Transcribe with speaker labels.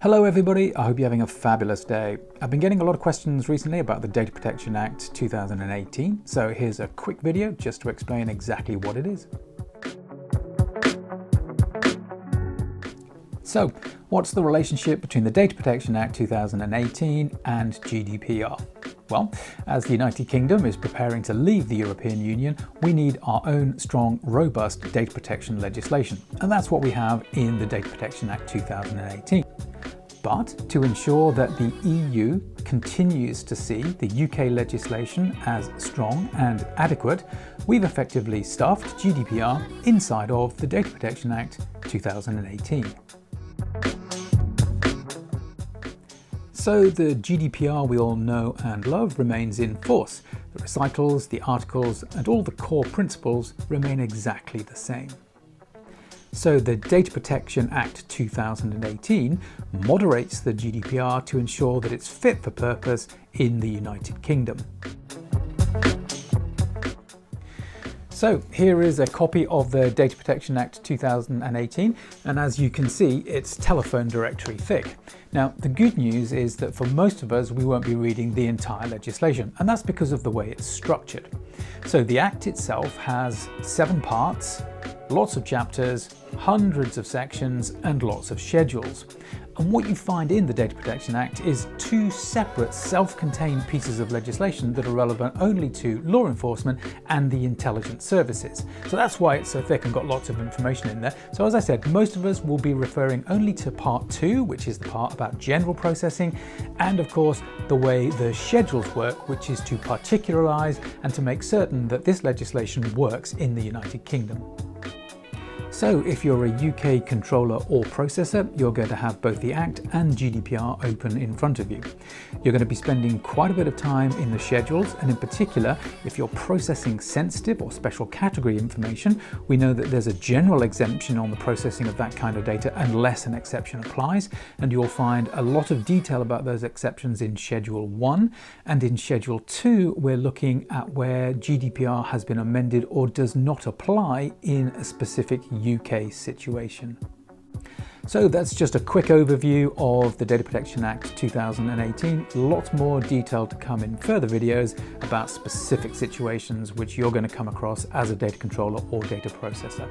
Speaker 1: Hello everybody, I hope you're having a fabulous day. I've been getting a lot of questions recently about the Data Protection Act 2018, so here's a quick video just to explain exactly what it is. So, what's the relationship between the Data Protection Act 2018 and GDPR? Well, as the United Kingdom is preparing to leave the European Union, we need our own strong, robust data protection legislation, and that's what we have in the Data Protection Act 2018. But to ensure that the EU continues to see the UK legislation as strong and adequate, we've effectively stuffed GDPR inside of the Data Protection Act 2018. So the GDPR we all know and love remains in force. The recitals, the articles, and all the core principles remain exactly the same. So the Data Protection Act 2018 moderates the GDPR to ensure that it's fit for purpose in the United Kingdom. So here is a copy of the Data Protection Act 2018, and as you can see, it's telephone directory thick. Now, the good news is that for most of us, we won't be reading the entire legislation, and that's because of the way it's structured. So the Act itself has 7 parts, lots of chapters, hundreds of sections, and lots of schedules. And what you find in the Data Protection Act is 2 separate self-contained pieces of legislation that are relevant only to law enforcement and the intelligence services. So that's why it's so thick and got lots of information in there. So as I said, most of us will be referring only to part 2, which is the part about general processing, and of course the way the schedules work, which is to particularize and to make certain that this legislation works in the United Kingdom. So if you're a UK controller or processor, you're going to have both the Act and GDPR open in front of you. You're going to be spending quite a bit of time in the schedules, and in particular, if you're processing sensitive or special category information, we know that there's a general exemption on the processing of that kind of data unless an exception applies, and you'll find a lot of detail about those exceptions in Schedule 1, and in Schedule 2 we're looking at where GDPR has been amended or does not apply in a specific UK situation. So that's just a quick overview of the Data Protection Act 2018. Lots more detail to come in further videos about specific situations which you're going to come across as a data controller or data processor.